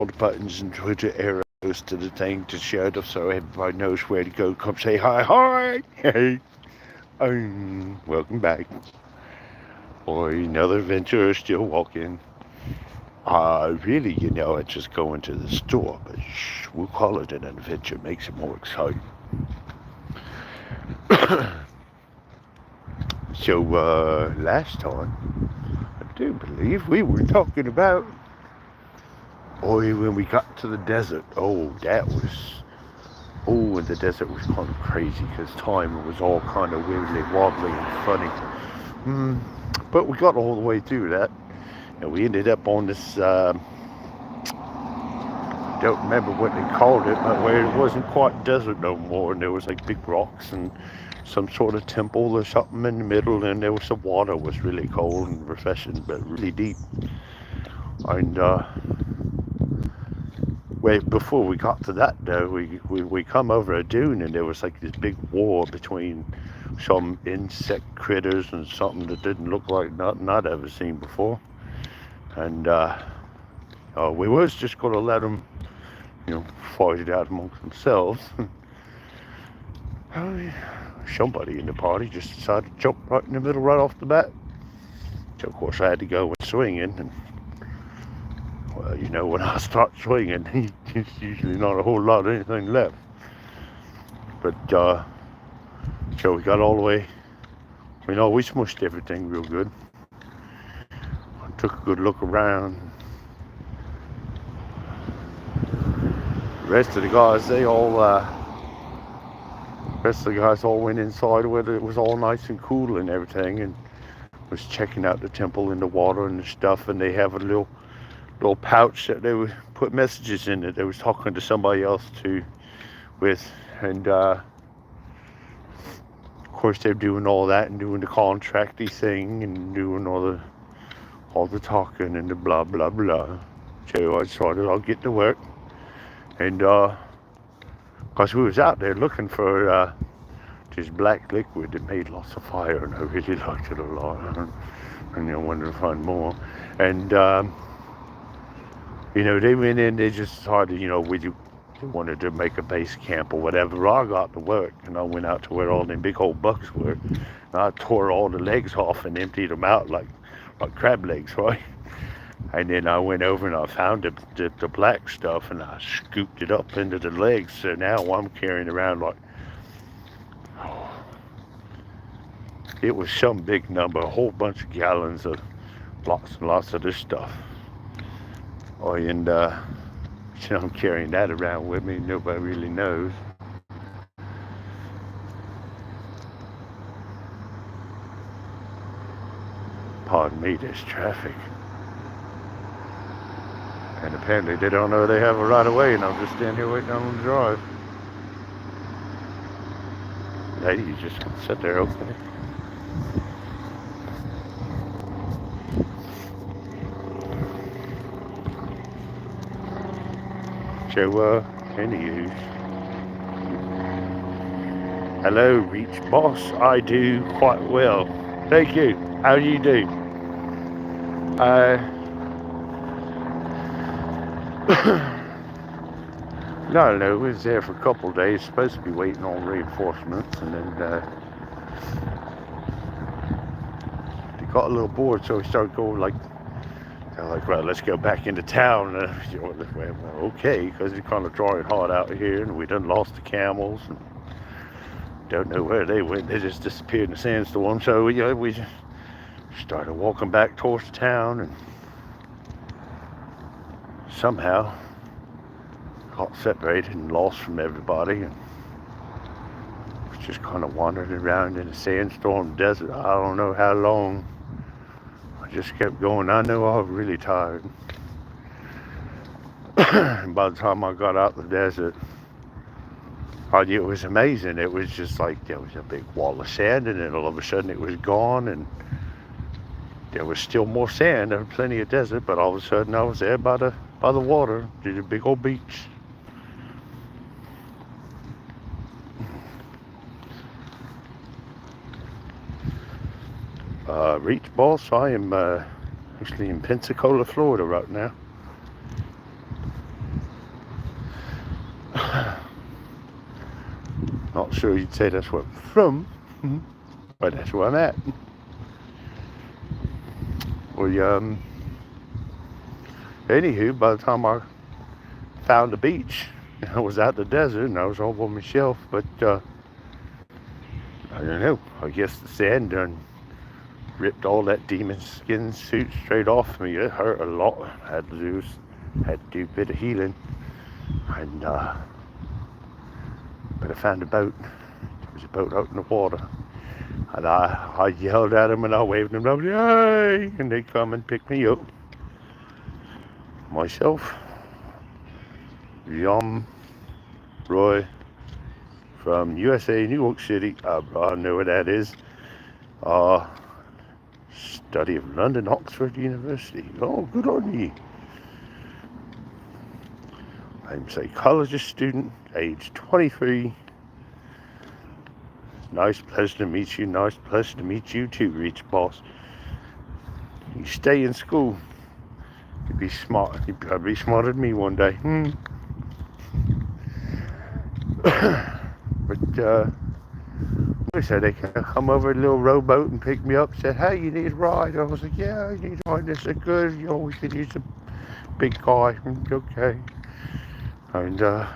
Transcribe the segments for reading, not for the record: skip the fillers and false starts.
all the buttons and Twitter arrows to the thing to show it so everybody knows where to go. Come say hi, hi, hey. Welcome back. Or another adventurer still walking. Really, I just go into the store, but we'll call it an adventure. Makes it more exciting. So, last time, I do believe we were talking about, when we got to the desert. And the desert was kind of crazy because time was all kind of weirdly wobbly and funny. But we got all the way through that. And we ended up on this, don't remember what they called it, but where it wasn't quite desert no more. And there was like big rocks and some sort of temple or something in the middle. And there was some water, was really cold and refreshing, but really deep. And, before we got to that though, we come over a dune and there was like this big war between some insect critters and something that didn't look like nothing I'd ever seen before. And we was just going to let them, fight it out amongst themselves. Somebody in the party just decided to jump right in the middle right off the bat. So of course I had to go and swinging. And well, when I start swinging, there's usually not a whole lot of anything left. But so we got all the way. We smushed everything real good. I took a good look around. The rest of the guys all went inside where it was all nice and cool and everything, and was checking out the temple and the water and the stuff. And they have a little pouch that they would put messages in that they was talking to somebody else with, and of course they're doing all that and doing the contracty thing and doing all the talking and the blah blah blah. So I decided I'll get to work, and because we was out there looking for this black liquid that made lots of fire, and I really liked it a lot, and wanted to find more. And they went in, they just decided, they wanted to make a base camp or whatever. I got to work, and I went out to where all them big old bucks were, and I tore all the legs off and emptied them out like crab legs, right? And then I went over and I found the black stuff, and I scooped it up into the legs. So now I'm carrying around it was some big number, a whole bunch of gallons of lots and lots of this stuff. And I'm carrying that around with me. Nobody really knows. Pardon me, there's traffic. And apparently they don't know they have a right of way, and I'm just standing here waiting on them to drive. Lady, you just sit there, okay? So, anywho. Hello, Reach Boss. I do quite well. Thank you. How do you do? No, we was there for a couple of days. Supposed to be waiting on reinforcements, and then they got a little bored, so we started going right, let's go back into town. Okay, because it's kind of drawing hard out here, and we done lost the camels, and don't know where they went. They just disappeared in the sandstorm. So we just started walking back towards the town, and somehow got separated and lost from everybody, and was just kind of wandering around in the sandstorm desert. I don't know how long. I just kept going. I know I was really tired. And by the time I got out the desert, it was amazing. It was just like there was a big wall of sand, and then all of a sudden it was gone, and there was still more sand. There was plenty of desert, but all of a sudden I was there by the water, to the big old beach. Reach Boss, I am actually in Pensacola, Florida right now. Not sure you'd say that's where I'm from, but that's where I'm at. Well, anywho, by the time I found the beach, I was out in the desert and I was all by myself, but I don't know, I guess the sand done ripped all that demon skin suit straight off me. It hurt a lot. I had to do a bit of healing, and but I found a boat. There was a boat out in the water, and I yelled at them and I waved them up, yay! And they come and pick me up. Myself, Roy, from USA, New York City. I know where that is. Study of London, Oxford University. Oh, good on you. I'm a psychologist student, age 23. Nice, pleasure to meet you. Nice, pleasure to meet you too, Rich Boss. You stay in school. You'd be smart. You'd probably be smarter than me one day. But they said they can come over a little rowboat and pick me up. Said, hey, you need a ride? I was like, yeah, I need a ride. They said, good. You always could use a big car. Okay. And I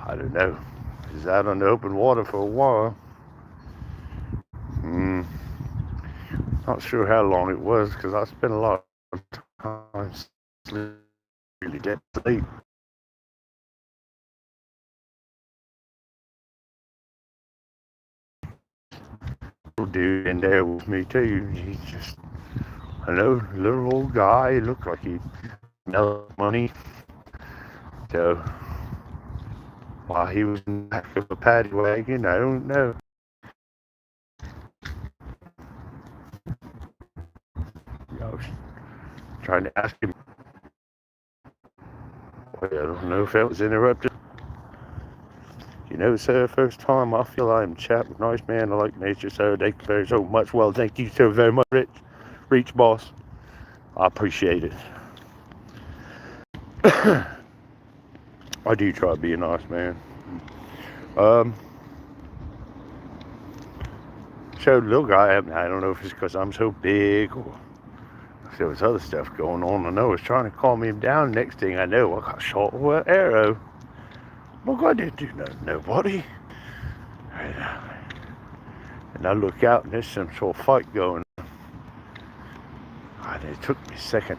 don't know. I was out on the open water for a while. Not sure how long it was because I spent a lot of time really dead asleep. Dude in there with me too. He's just a little old guy. He looked like he smelled money. So while he was in the back of a paddy wagon, I don't know. I was trying to ask him. I don't know if that was interrupted. You know, sir, first time I feel I am chat with nice man. I like nature, sir. Thank you very so much. Well, thank you so very much, Reach Boss. I appreciate it. I do try to be a nice man. Showed the little guy, I don't know if it's because I'm so big or if there was other stuff going on. I know I was trying to calm him down. Next thing I know, I got shot with an arrow. Look, I didn't do nothing to nobody. And I look out and there's some sort of fight going on. And it took me a second.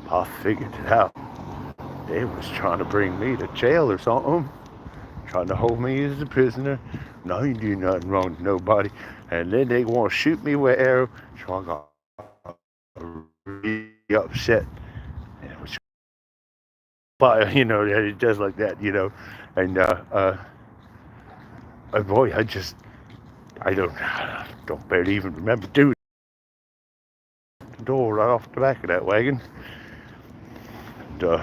I figured it out. They was trying to bring me to jail or something. Trying to hold me as a prisoner. No, you do nothing wrong to nobody. And then they want to shoot me with an arrow. So I got really upset. And it was fire, you know, it does like that, you know. And boy, I don't barely even remember doing the door right off the back of that wagon. And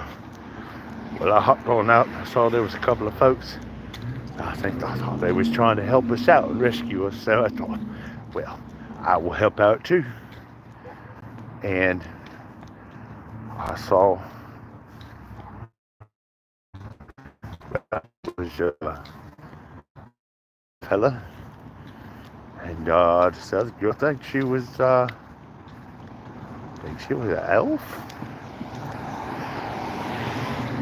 well, I hopped on out and I saw there was a couple of folks. I thought they was trying to help us out and rescue us. So I thought, well, I will help out too. And I saw it was a fella, and this other girl, I think she was an elf.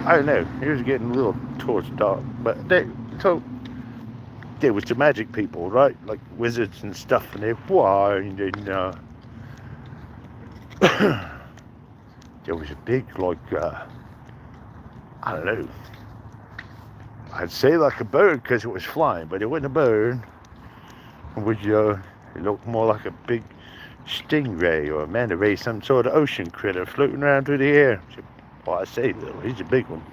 I don't know. He was getting a little towards dark, but there was the magic people, right? Like wizards and stuff, and they whined, and there was a big, like, I don't know. I'd say like a bird because it was flying, but it wasn't a bird. It looked more like a big stingray or a manta ray, some sort of ocean critter floating around through the air. Well, I say little, he's a big one.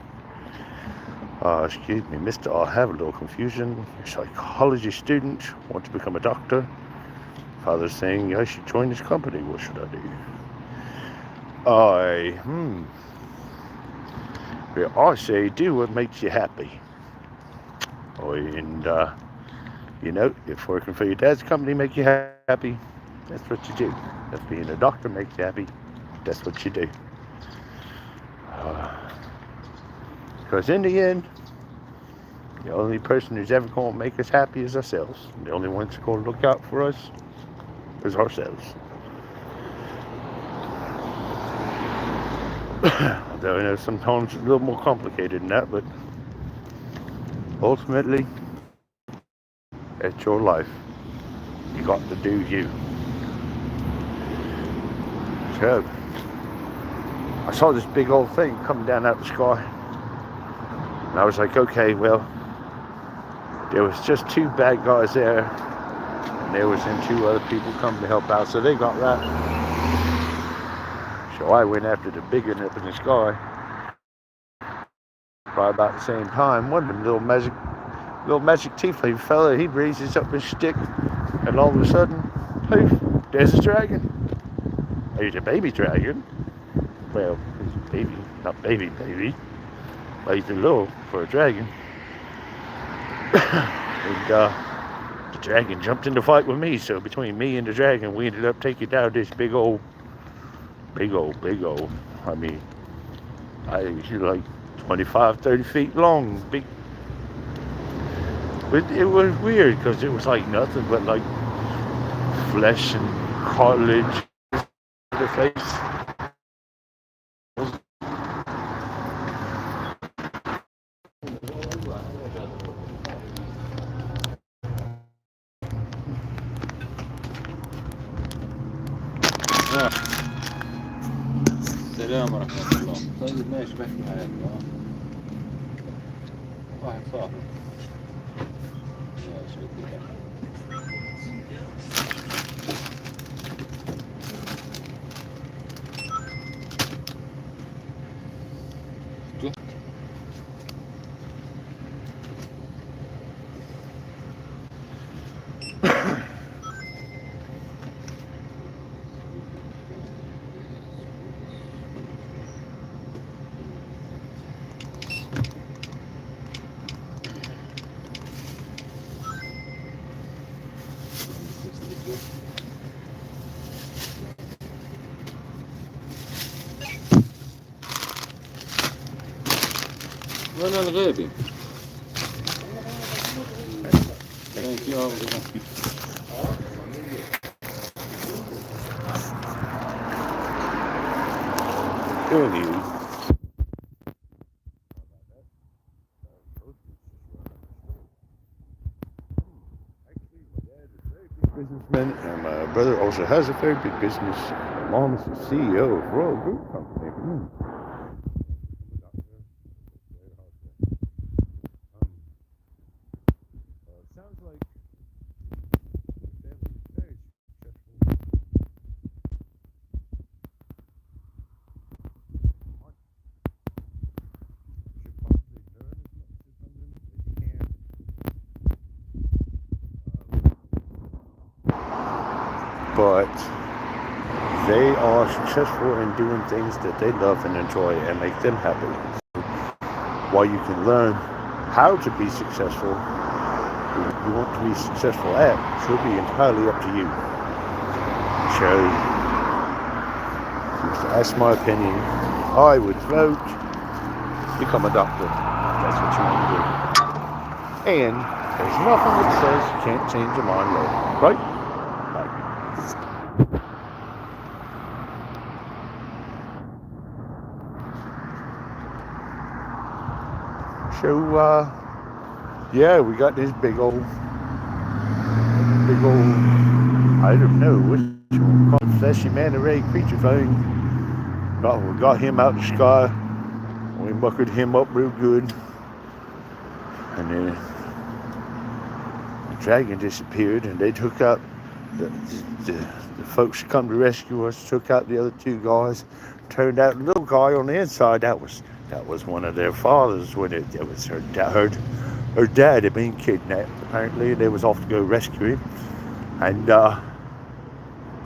Excuse me, mister, I have a little confusion. You're a psychology student, want to become a doctor. Father's saying I should join this company. What should I do? Well, I say do what makes you happy. And, you know, if working for your dad's company makes you happy, that's what you do. If being a doctor makes you happy, that's what you do. Because in the end, The only person who's ever going to make us happy is ourselves. The only ones who's going to look out for us is ourselves. Although I know sometimes it's a little more complicated than that, but ultimately, it's your life. You got to do you. So, I saw this big old thing coming down out the sky. And I was like, okay, well, there was just 2 bad guys there. And there was then 2 other people coming to help out. So they got that. So I went after the big one up in the sky. Probably about the same time. One of them little magic tiefling fella, he raises up his stick. And all of a sudden, poof, there's a dragon. He's a baby dragon. Well, he's a baby, not baby. But he's a little for a dragon. And the dragon jumped in the fight with me. So between me and the dragon, we ended up taking down this big old. I mean, he's like 25, 30 feet long. Big. But it was weird because it was like nothing but like flesh and cartilage in the face. السلام ورحمة الله. طيب ماشي بحكي معك. واحد صاحبي. ماشي كده. وأنا الغابي. Thank you. Anyway. Businessman, and my brother also has a very big business. My mom is the CEO of Royal Group Company. Sounds like the family is very successful. You should probably learn as much from them as you can. But they are successful in doing things that they love and enjoy and make them happy. So while you can learn how to be successful, you want to be successful at, should be entirely up to you. So, if you ask my opinion, I would vote become a doctor. That's what you want to do. And there's nothing that says you can't change your mind later, right? So, yeah, we got this big old, I don't know, what you want to call it, fleshy manta-ray creature thing. We got him out of the sky. We muckered him up real good. And then the dragon disappeared, and they took out the folks who come to rescue us, took out the other 2 guys. Turned out the little guy on the inside, that was one of their fathers. When it was her dad had been kidnapped, apparently, and they was off to go rescue him. And well,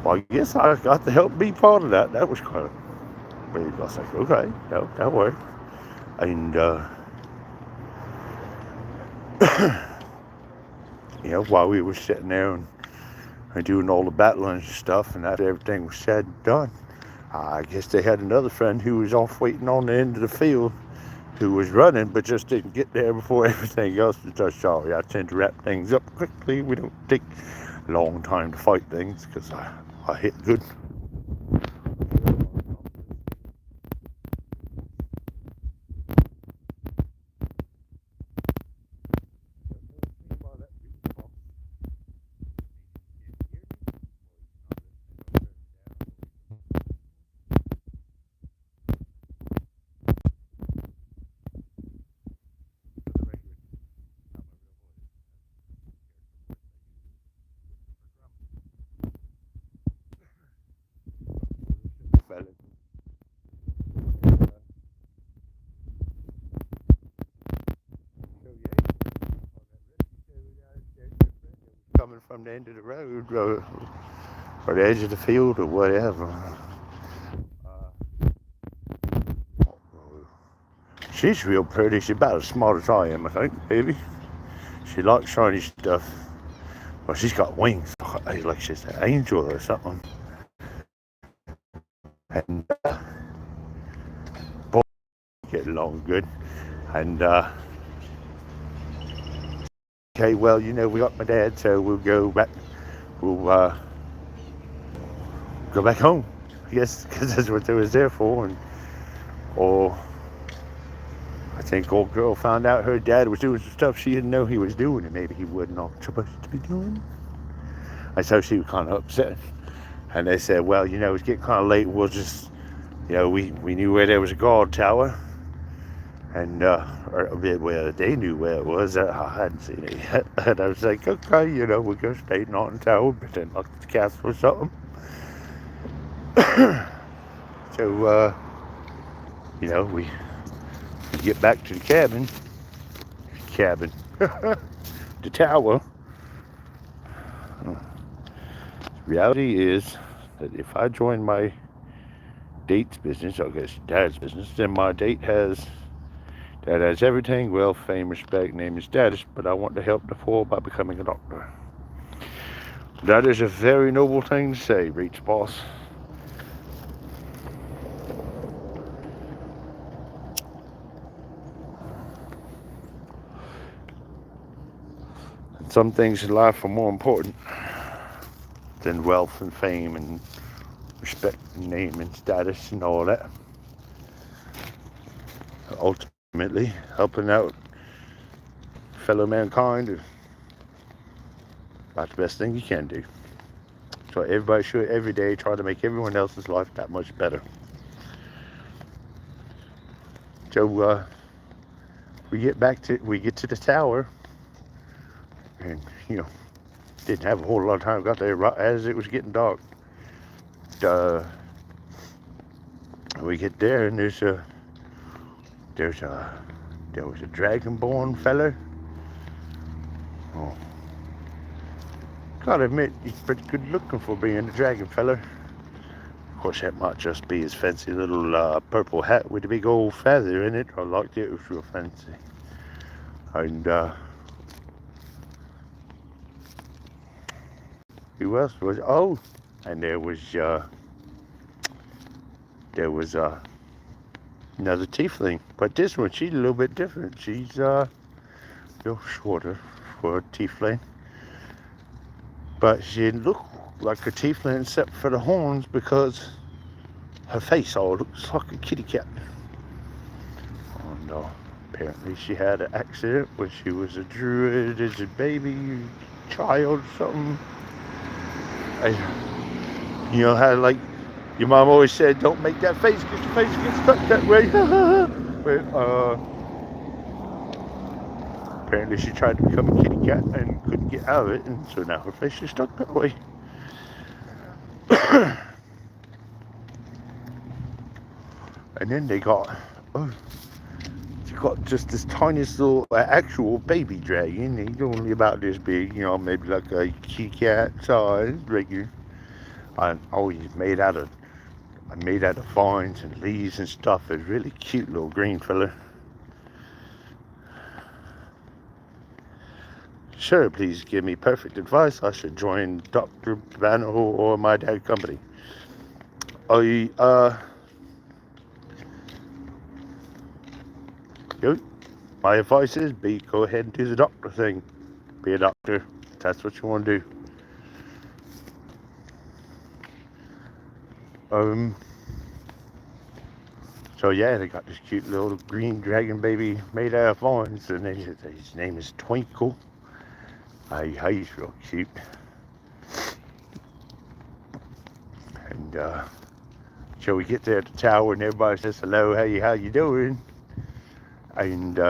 I guess I got to help be part of that. That was kind of weird. I was like, okay, that worked. And while we were sitting there and doing all the battling and stuff, and after everything was said and done, I guess they had another friend who was off waiting on the end of the field, who was running, but just didn't get there before everything else was done. Sorry, I tend to wrap things up quickly. We don't take a long time to fight things because I hit good. Coming from the end of the road or the edge of the field or whatever. She's real pretty. She's about as smart as I am, I think, maybe. She likes shiny stuff. Well, she's got wings, like she's an angel or something. And boy, get along good. And okay, well, you know, we got my dad, so we'll go back. We'll go back home, I guess, because that's what they was there for. And or I think old girl found out her dad was doing some stuff she didn't know he was doing, and maybe he wasn't supposed to be doing. And so she was kind of upset. And they said, well, you know, it's getting kind of late. We'll just, you know, we knew where there was a guard tower. And, well, they knew where it was. I hadn't seen it yet. And I was like, okay, you know, we'll go stay in the tower, pretend like it's a castle or something. So, you know, we get back to the cabin. The tower. Reality is that if I join my date's business, I guess dad's business, then my date has everything: wealth, fame, respect, name, and status, but I want to help the poor by becoming a doctor. That is a very noble thing to say, Reach Boss. And some things in life are more important than wealth and fame and respect and name and status and all that. Ultimately, helping out fellow mankind is about the best thing you can do. So everybody should every day try to make everyone else's life that much better. So we get to the tower, and you know, didn't have a whole lot of time. Got there right as it was getting dark. We get there, and there was a dragonborn fella. Oh, gotta admit, he's pretty good looking for being a dragon fella. Of course, that might just be his fancy little purple hat with a big old feather in it. I liked it. It was real fancy. And who else was? Oh, and there was another tiefling, but this one, she's a little bit different. She's a little shorter for a tiefling, but she didn't look like a tiefling except for the horns, because her face all looks like a kitty cat. And apparently she had an accident when she was a druid as a baby child or something. You know how, like, your mom always said, don't make that face because your face gets stuck that way. But apparently she tried to become a kitty cat and couldn't get out of it, and so now her face is stuck that way. And then they got just this tiniest little actual baby dragon. He's only about this big, you know, maybe like a kitty cat size, regular. And he's made out of vines and leaves and stuff. It's a really cute little green fella. Sure, please give me perfect advice. I should join Dr. Banner or my dad company. My advice is go ahead and do the doctor thing. Be a doctor. If that's what you want to do. So yeah, they got this cute little green dragon baby made out of vines, and his name is Twinkle. He's real cute. And so we get there at the tower, and everybody says hello, hey, how you doing? And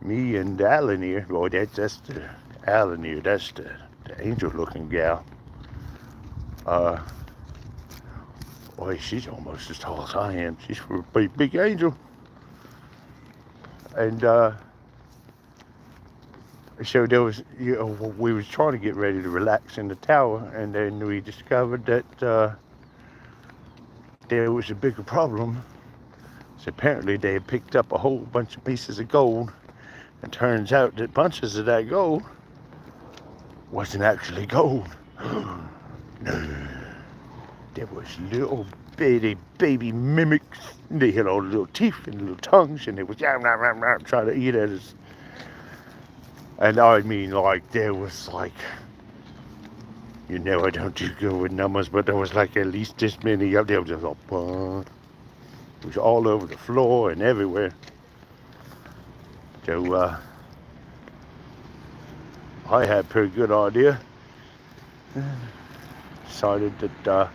me and Alan here, boy, that's the Alan here, that's the angel-looking gal. Boy, she's almost as tall as I am. She's a pretty big angel. And so there was, we was trying to get ready to relax in the tower, and then we discovered that there was a bigger problem. So apparently they had picked up a whole bunch of pieces of gold, and turns out that bunches of that gold wasn't actually gold. No, there was little bitty baby mimics. They had all the little teeth and little tongues, and they was trying to eat at us. And I mean, like, there was like, I don't do good with numbers, but there was like at least this many up there. It was all over the floor and everywhere. So I had a pretty good idea. Decided that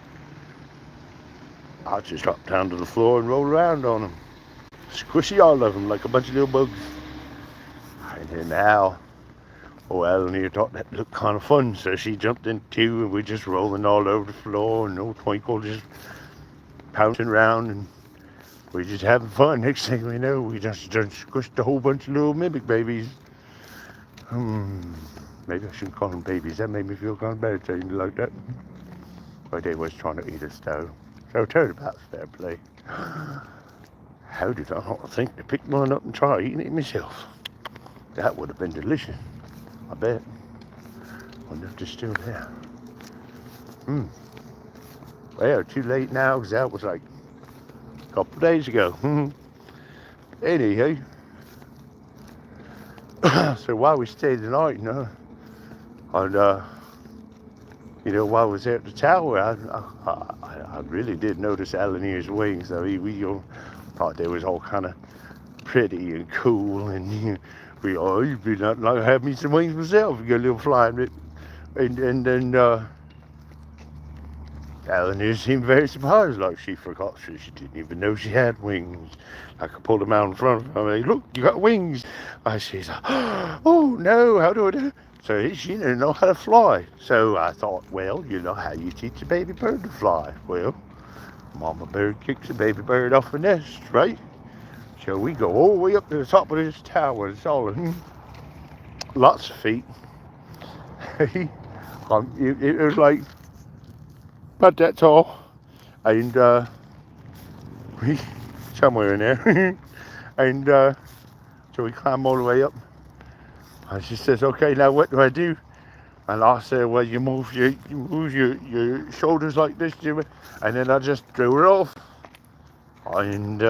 I'd just drop down to the floor and roll around on them. Squishy all of them like a bunch of little bugs. And then Alan here thought that looked kind of fun, so she jumped in too, and we're just rolling all over the floor, and old Twinkle just pouncing around, and we're just having fun. Next thing we know, we just squished a whole bunch of little mimic babies. Maybe I shouldn't call them babies. That made me feel kind of bad saying it like that. But they was trying to eat us though. So turnabout's fair play. How did I not think to pick one up and try eating it myself? That would have been delicious, I bet. Wonder if they're still there. Well, too late now, because that was like a couple of days ago. Anyhow, so while we stayed the night, and while I was there at the tower, I really did notice Alan here's wings. So we thought they was all kind of pretty and cool, and you'd be nothing like have me some wings myself. Get a little flying bit, and then Alan here seemed very surprised, like she forgot. She didn't even know she had wings. Like I pulled them out in front of her. Look, you got wings. She's like, oh no, how do I do it? So she didn't know how to fly. So I thought, well, you know how you teach a baby bird to fly. Well, mama bird kicks a baby bird off the nest, right? So we go all the way up to the top of this tower. It's all lots of feet. It was like about that tall, and we somewhere in there, and so we climb all the way up. And she says, "Okay, now what do I do?" And I said, "Well, you move your shoulders like this, Jimmy," and then I just threw her off, and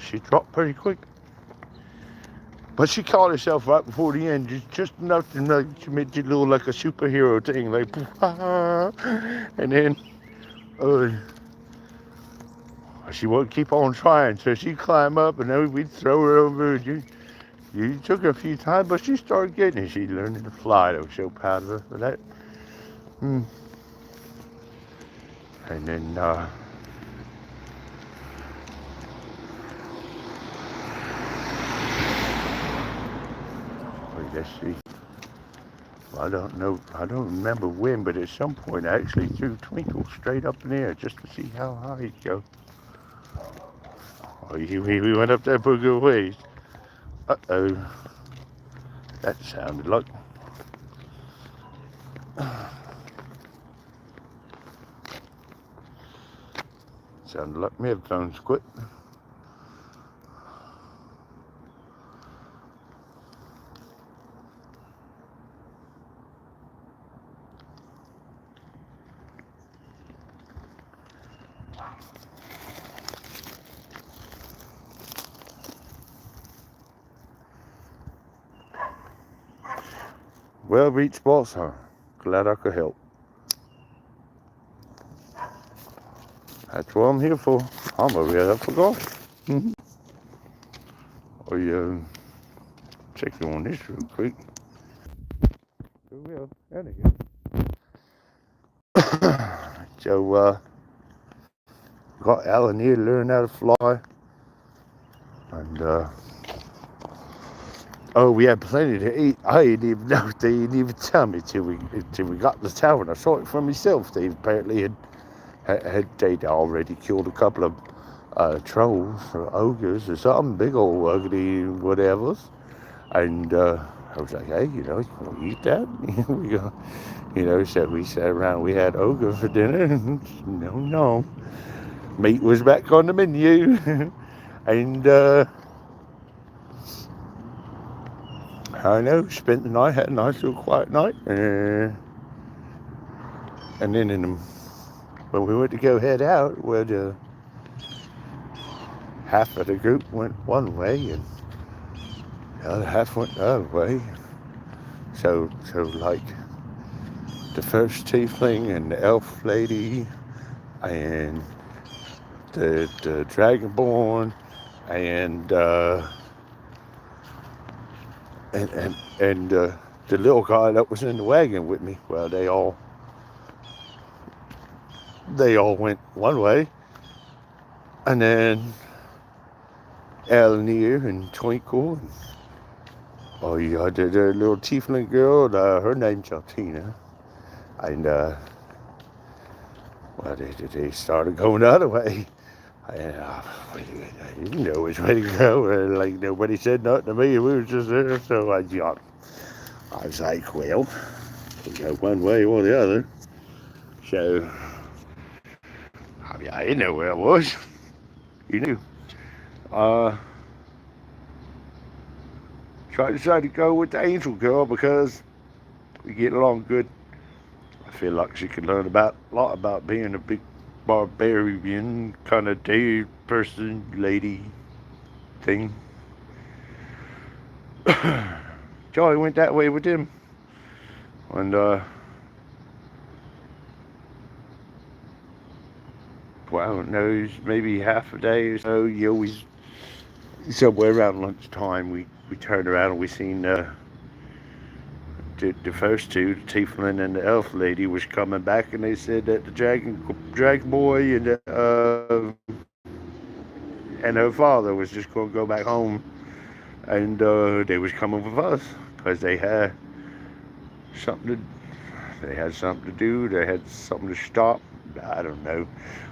she dropped pretty quick. But she caught herself right before the end, just enough to know she made it look like a superhero thing, like, and then she wouldn't keep on trying, so she'd climb up, and then we'd throw her over. You took her a few times, but she started getting it. She learned to fly. I was so proud of her for that. And then let's see. I don't know. I don't remember when, but at some point I actually threw Twinkle straight up in the air just to see how high he'd go. Oh, we went up there for a good ways. Uh-oh. That sounded like... sounded like my headphones quit. Well, Beach Boss, huh? Glad I could help. That's what I'm here for. I'm over here for golf. Oh, yeah. Check you on this real quick. Oh, yeah. There you go. So, got Alan here to learn how to fly. And, oh, we had plenty to eat. I didn't even know. They didn't even tell me till we got to the tavern. I saw it for myself. They apparently they'd already killed a couple of trolls or ogres or something, big old ugly whatevers. And I was like, hey, you want to eat that? We go, so we sat around. We had ogre for dinner. No. Meat was back on the menu. And I know, spent the night, had a nice little quiet night. And then when we went to go head out, half of the group went one way and the other half went the other way. So like the first tiefling and the elf lady and the dragonborn and the little guy that was in the wagon with me, well, they all went one way, and then Elenier and Twinkle, and the little tiefling girl, her name's Altina, and well, they started going the other way. And I didn't know which way to go. Like, nobody said nothing to me. We were just there. So I was like, well, we go one way or the other. So, I mean, I didn't know where I was. You knew. So I decided to go with the angel girl because we get along good. I feel like she could learn a lot about being a big barbarian kind of day person, lady thing. So I went that way with him. And well, no, maybe half a day or so, somewhere around lunchtime, we turned around and we seen the first two, the tiefling and the elf lady, was coming back, and they said that the dragon boy and her father was just going to go back home, and they was coming with us because they had something to do. They had something to stop. I don't know.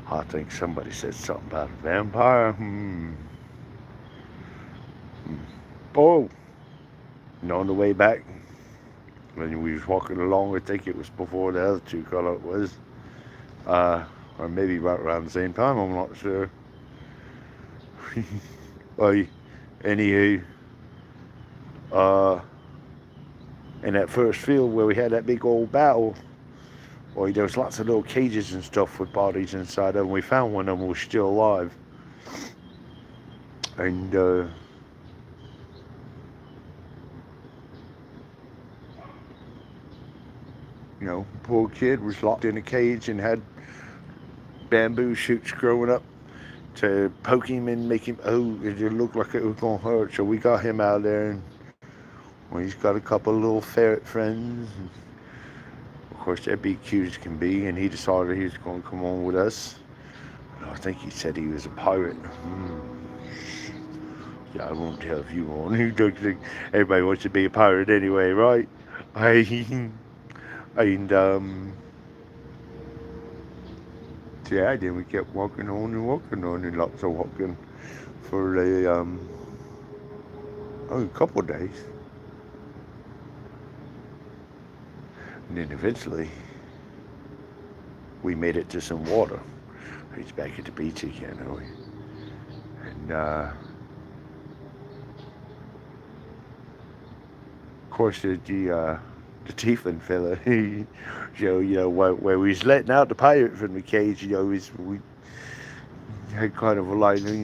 I think somebody said something about a vampire. Oh, and on the way back, when we was walking along, I think it was before the other two color it was, or maybe right around the same time. I'm not sure. Well, anywho, in that first field where we had that big old battle, there was lots of little cages and stuff with bodies inside them. We found one of them was still alive, and poor kid was locked in a cage and had bamboo shoots growing up to poke him and make him, it looked like it was going to hurt. So we got him out there, and he's got a couple of little ferret friends. And of course, they're big cute as can be, and he decided he was going to come on with us. I think he said he was a pirate. Yeah, I won't tell if you want. Everybody wants to be a pirate anyway, right? And yeah, then we kept walking on, and lots of walking for a couple of days. And then eventually we made it to some water. He's back at the beach again, and of course the tiefling fella, where we was letting out the pirate from the cage, we had kind of it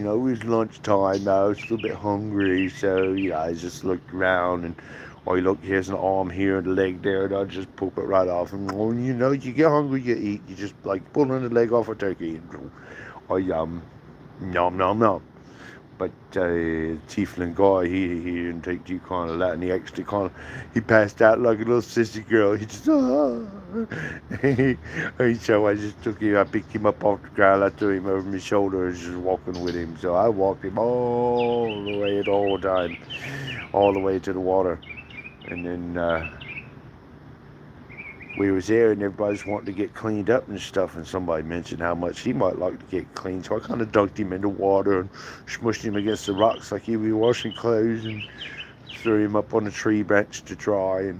was lunchtime. I was a little bit hungry, so I just looked around, and Or look, here's an arm here and a leg there, and I'll just poop it right off. And when you know you get hungry, you eat. You just like pulling the leg off a turkey. And, oh, yum. Nom, nom, nom. But Tiefling guy, he didn't take too kind of that, and he actually he passed out like a little sissy girl. He just, so I just took him, I picked him up off the ground, I threw him over my shoulder, and just walking with him. So I walked him all the way the whole time, all the way to the water. And then we was there, and everybody's wanting to get cleaned up and stuff, and somebody mentioned how much he might like to get clean, so I kind of dunked him in the water and smushed him against the rocks like he was washing clothes, and threw him up on a tree branch to dry. And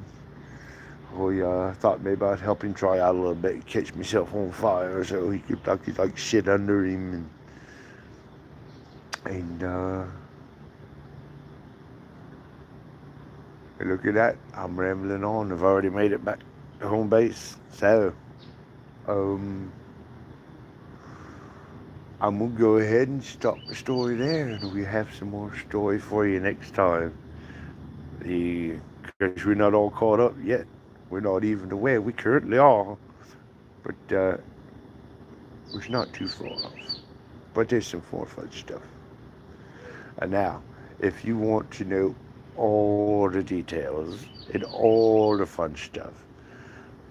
we thought maybe I'd help him dry out a little bit and catch myself on fire so he could like shit under him. And look at that, I'm rambling on. I've already made it back to home base. So I'm gonna go ahead and stop the story there, and we have some more story for you next time. Because we're not all caught up yet. We're not even aware. We currently are, but it's not too far off. But there's some more fun stuff. And now, if you want to know all the details and all the fun stuff,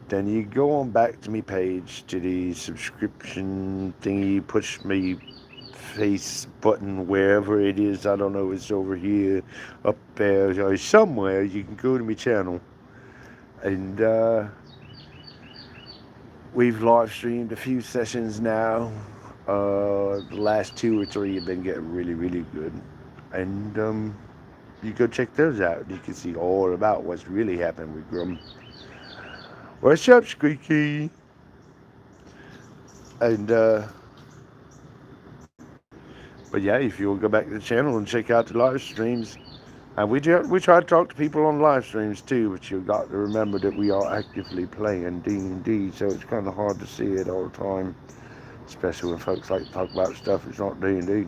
then you go on back to me page, to the subscription thingy, push me face button, wherever it is. I don't know, it's over here, up there, or somewhere. You can go to my channel. And we've live streamed a few sessions now. The last 2 or 3 have been getting really, really good. And you go check those out. You can see all about what's really happening with Grumm. What's up, Squeaky? And but yeah, if you'll go back to the channel and check out the live streams, and we try to talk to people on live streams too, but you've got to remember that we are actively playing D&D, so it's kind of hard to see it all the time, especially when folks like to talk about stuff that's not D&D.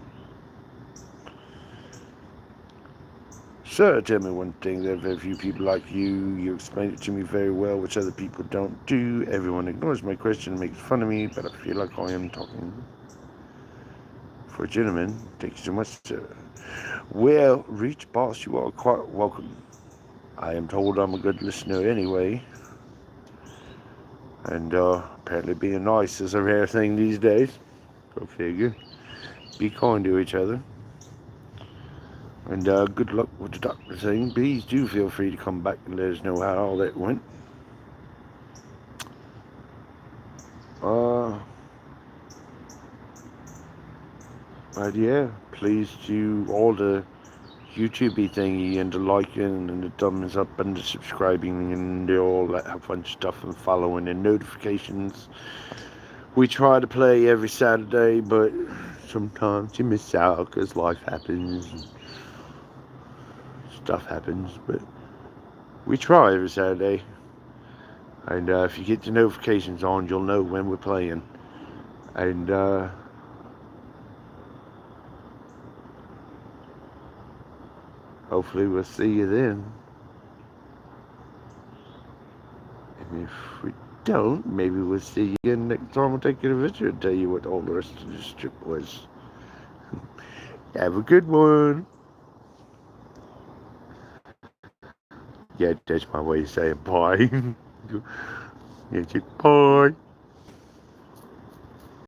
So tell me one thing, there are very few people like you explain it to me very well, which other people don't do. Everyone ignores my question and makes fun of me, but I feel like I am talking for a gentleman. Thank you so much, sir. Well, Reach Boss, you are quite welcome. I am told I'm a good listener anyway. And apparently being nice is a rare thing these days. Go figure. Be kind to each other. And good luck with the doctor thing. Please do feel free to come back and let us know how all that went. But yeah, please do all the YouTube thingy and the liking and the thumbs up and the subscribing and all that fun stuff and following and notifications. We try to play every Saturday, but sometimes you miss out because life happens and stuff happens. But we try every Saturday. And if you get the notifications on, you'll know when we're playing. And hopefully we'll see you then. And if we don't, maybe we'll see you again next time we'll take you to visit and tell you what all the rest of this trip was. Have a good one. Yeah, that's my way of saying bye. Yeah, just bye.